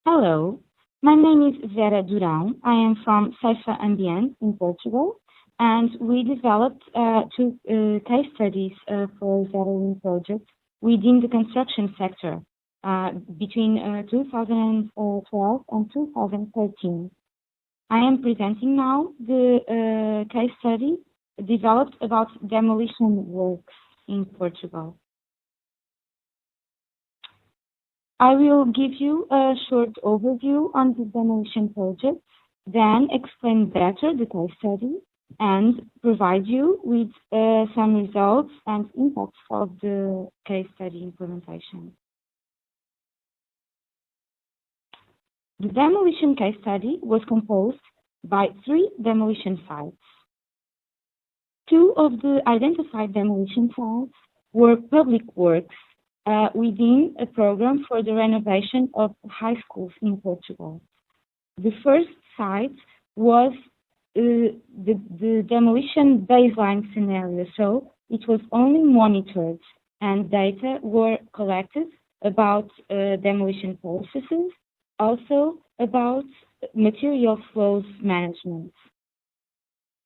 Hello, my name is Vera Durao. I am from CEIFA Ambiente in Portugal, and we developed two case studies for Vera project within the construction sector between 2012 and 2013. I am presenting now the case study developed about demolition works in Portugal. I will give you a short overview on the demolition project, then explain better the case study, and provide you with some results and impacts of the case study implementation. The demolition case study was composed by 3 demolition sites. 2 of the identified demolition sites were public works within a program for the renovation of high schools in Portugal. The first site was the demolition baseline scenario, so it was only monitored and data were collected about demolition processes, also about material flows management.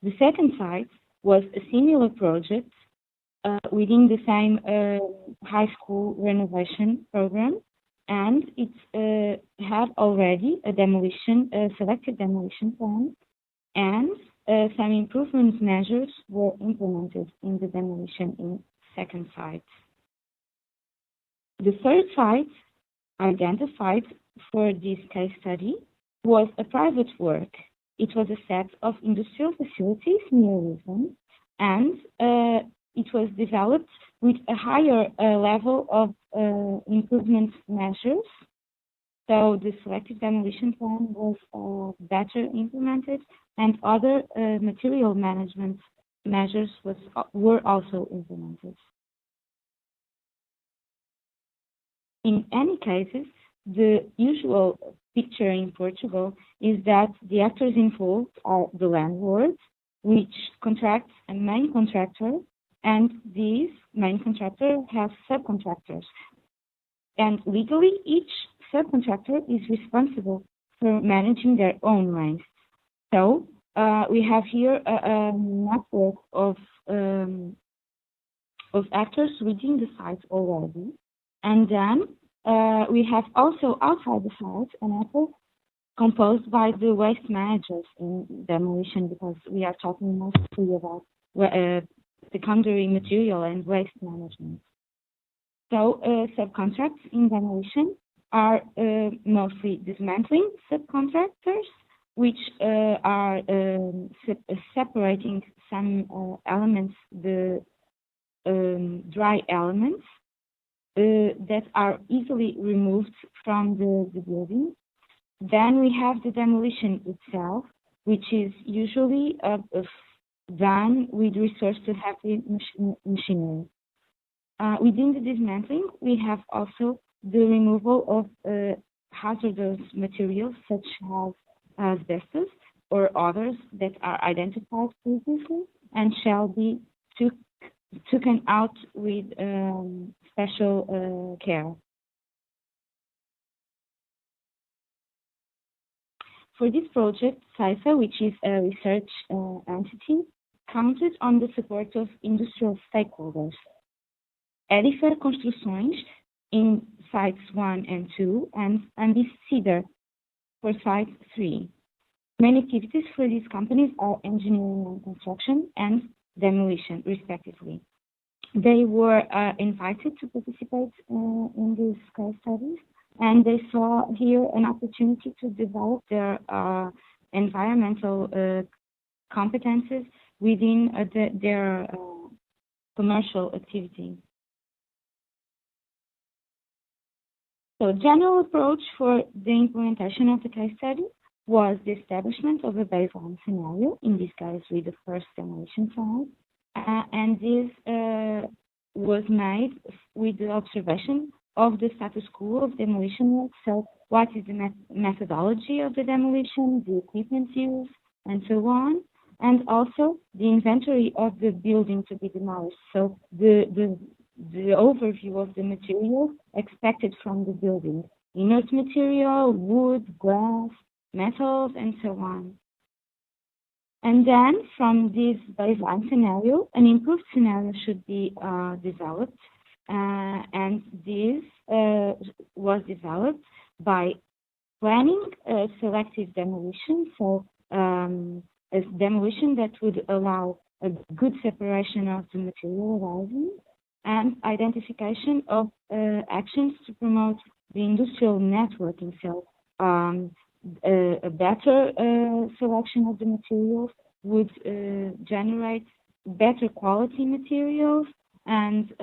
The second site was a similar project within the same high school renovation program, and it had already a selected demolition plan, and some improvement measures were implemented in the demolition in second site. The third site identified for this case study was a private work. It was a set of industrial facilities near Lisbon, and it was developed with a higher level of improvement measures. So the selective demolition plan was better implemented, and other material management measures were also implemented. In any cases, the usual picture in Portugal is that the actors involved are the landlord, which contracts a main contractor, and these main contractor has subcontractors. And legally, each subcontractor is responsible for managing their own waste. So we have here a network of actors within the site already, and then we have also outside the site a network composed by the waste managers in demolition, because we are talking mostly about secondary material and waste management. So subcontracts in demolition are mostly dismantling subcontractors, which are separating some elements, the dry elements, that are easily removed from the building. Then we have the demolition itself, which is usually done with resource to heavy machinery. Within the dismantling, we have also the removal of hazardous materials such as asbestos or others that are identified previously and shall be taken out with special care. For this project, CEIFA, which is a research entity, counted on the support of industrial stakeholders. Edifer Construções in sites 1 and 2, and Ambiente for site 3. Main activities for these companies are engineering and construction and demolition, respectively. They were invited to participate in these case studies, and they saw here an opportunity to develop their environmental competences within their commercial activity. So, general approach for the implementation of the case study was the establishment of a baseline scenario, in this case with the first demolition site, and this was made with the observation of the status quo of demolition work. So what is the methodology of the demolition, the equipment used, and so on, and also the inventory of the building to be demolished. So the overview of the materials expected from the building inert material, wood, glass, metals, and so on. And then from this baseline scenario, an improved scenario should be developed. And this was developed by planning selective demolition, so a demolition that would allow a good separation of the material arising and identification of actions to promote the industrial networking. So a better selection of the materials would generate better quality materials, and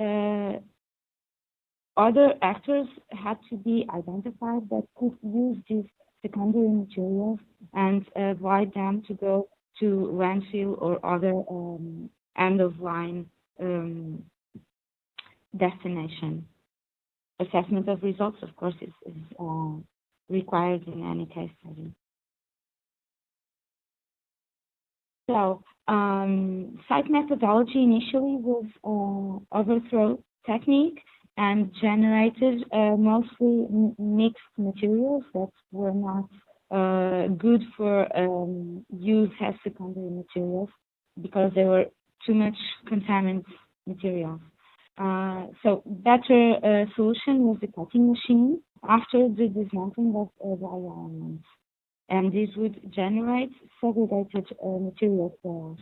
other actors had to be identified that could use these secondary materials and avoid them to go to landfill or other end-of-line destination. Assessment of results, of course, is required in any case study. So, site methodology initially was overthrow technique and generated mostly mixed materials that were not good for use as secondary materials because they were too much contaminant materials. So better solution was the cutting machine after the dismantling of dry elements, and this would generate segregated material flows.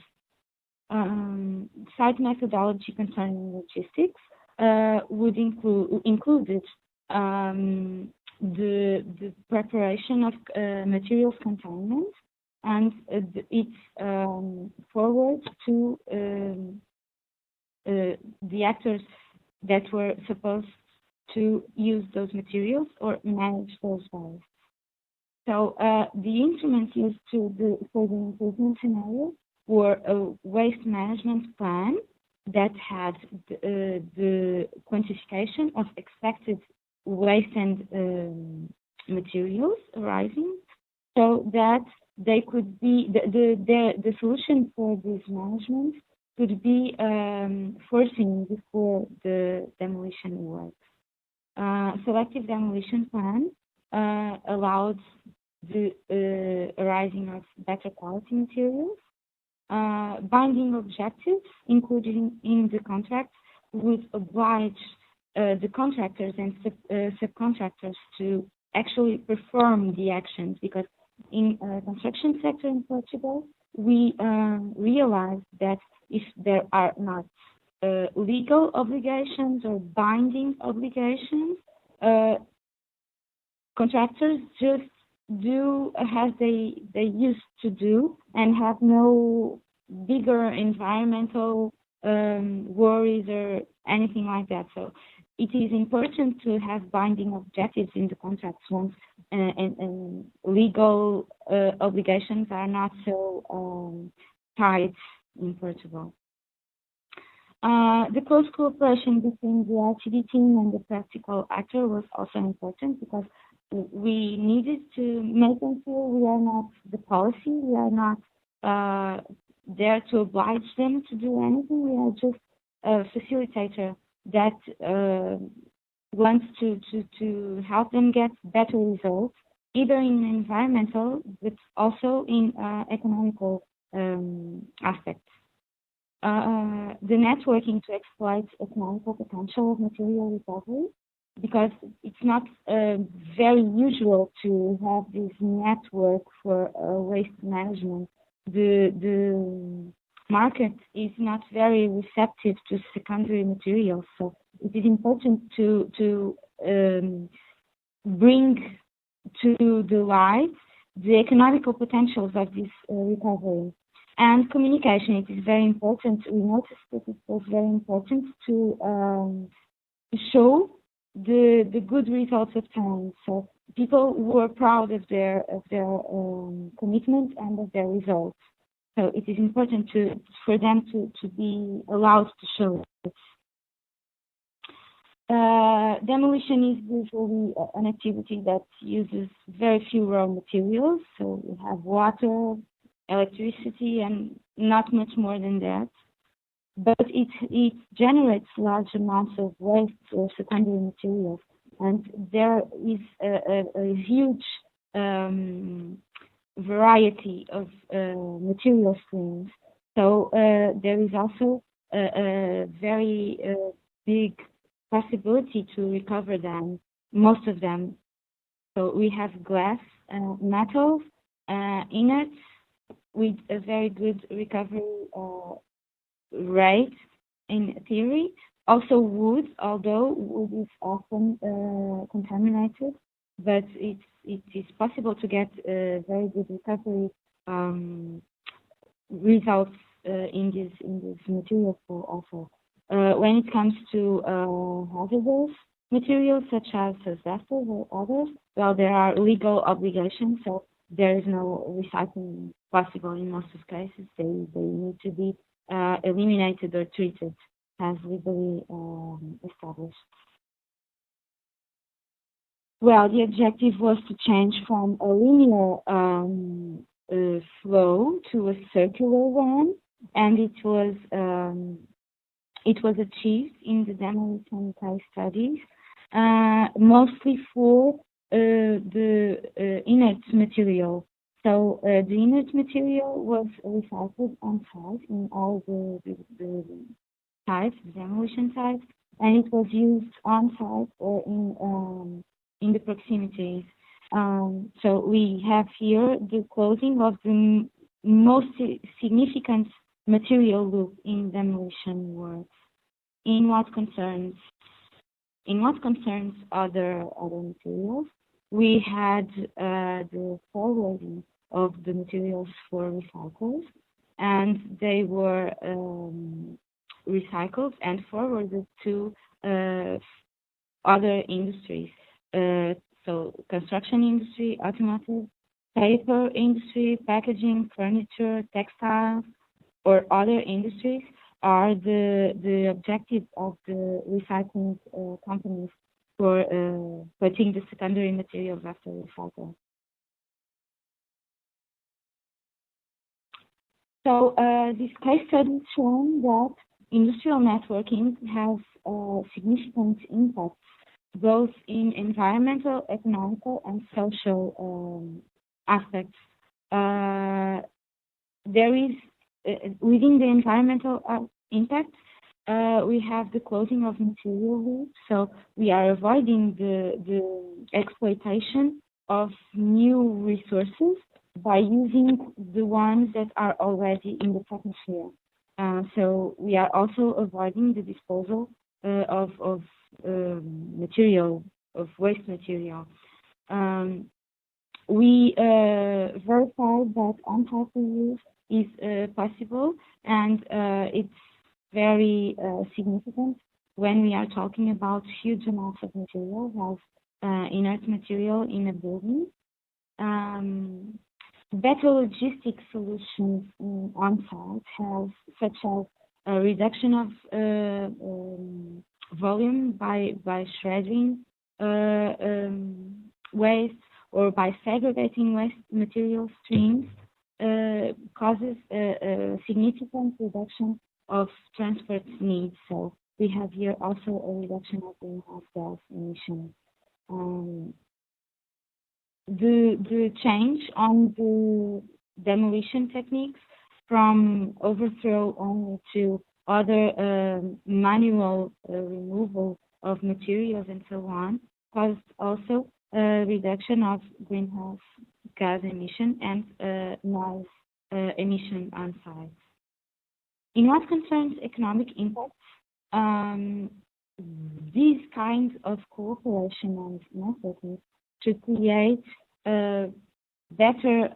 Site methodology concerning logistics would included the preparation of materials containment and its forward to the actors that were supposed to use those materials or manage those waste. So the instruments used for the improvement scenario were a waste management plan that had the quantification of expected waste and materials arising, so that they could be the solution for this management could be foreseen before the demolition works. Selective demolition plan allowed the arising of better quality materials. Binding objectives, including in the contract, would oblige the contractors and subcontractors to actually perform the actions, because in the construction sector in Portugal, we realized that if there are not legal obligations or binding obligations, contractors just do as they used to do and have no bigger environmental worries or anything like that. So it is important to have binding objectives in the contracts once and legal obligations are not so tight in Portugal. The close cooperation between the RTD team and the practical actor was also important, because we needed to make them feel we are not the policy, we are not there to oblige them to do anything. We are just a facilitator that wants to help them get better results, either in environmental but also in economical aspects. The networking to exploit economical potential of material recovery, because it's not very usual to have this network for waste management. The market is not very receptive to secondary materials, so it is important to bring to the light the economical potentials of this recovery. And communication, it is very important. We noticed that it was very important to show the good results obtained. So people were proud of their commitment and of their results. So it is important for them to be allowed to show it. Demolition is usually an activity that uses very few raw materials. So we have water, electricity, and not much more than that. But it generates large amounts of waste or secondary materials. And there is a huge variety of material streams. So there is also a very big possibility to recover them, most of them. So we have glass, metals, inerts with a very good recovery rate in theory. Also wood, although wood is often contaminated, but it is possible to get very good recovery results in this material pool also. When it comes to hazardous materials such as asbestos or others, well, there are legal obligations, so there is no recycling possible in most of cases. They need to be eliminated or treated as legally established. Well, the objective was to change from a linear flow to a circular one, and it was achieved in the demolition case studies, mostly for the inert material. So the inert material was recycled on site in all the sites, the demolition sites, and it was used on site or in the proximities. So we have here the closing of the most significant material loop in demolition works. In what concerns other materials, we had the forwarding of the materials for recycles, and they were recycled and forwarded to other industries. So construction industry, automotive, paper industry, packaging, furniture, textiles, or other industries are the objective of the recycling companies for putting the secondary materials after recycle. So this case study shown that industrial networking has significant impacts both in environmental, economical, and social aspects. There is within the environmental impact, we have the closing of material loops. So we are avoiding the exploitation of new resources by using the ones that are already in the atmosphere. So we are also avoiding the disposal of material, of waste material. We verified that on-site reuse is possible, and it's very significant when we are talking about huge amounts of material as inert material in a building. Better logistics solutions on-site have, such as a reduction of volume by shredding waste or by segregating waste material streams, causes a significant reduction of transport needs. So we have here also a reduction of greenhouse gas emissions. The change on the demolition techniques from overthrow only to other manual removal of materials and so on caused also a reduction of greenhouse gas emission and noise emission on site. In what concerns economic impacts, these kinds of cooperation and networking to create better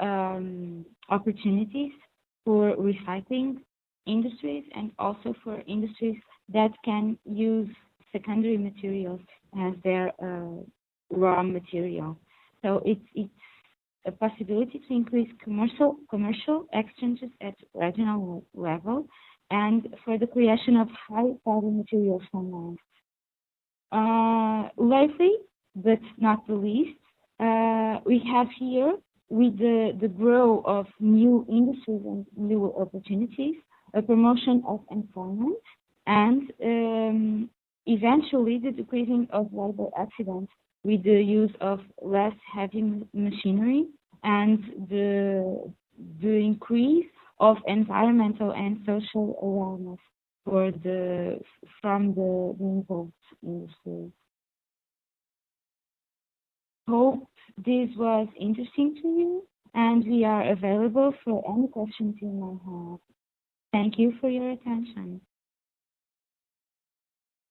opportunities for recycling industries and also for industries that can use secondary materials as their raw material. So it's a possibility to increase commercial exchanges at regional level and for the creation of high-value materials from waste. Lastly, but not the least, we have here, with the growth of new industries and new opportunities, a promotion of employment and eventually the decreasing of labor accidents with the use of less heavy machinery and the increase of environmental and social awareness from the involved industry. Hope this was interesting to you, and we are available for any questions you may have. Thank you for your attention.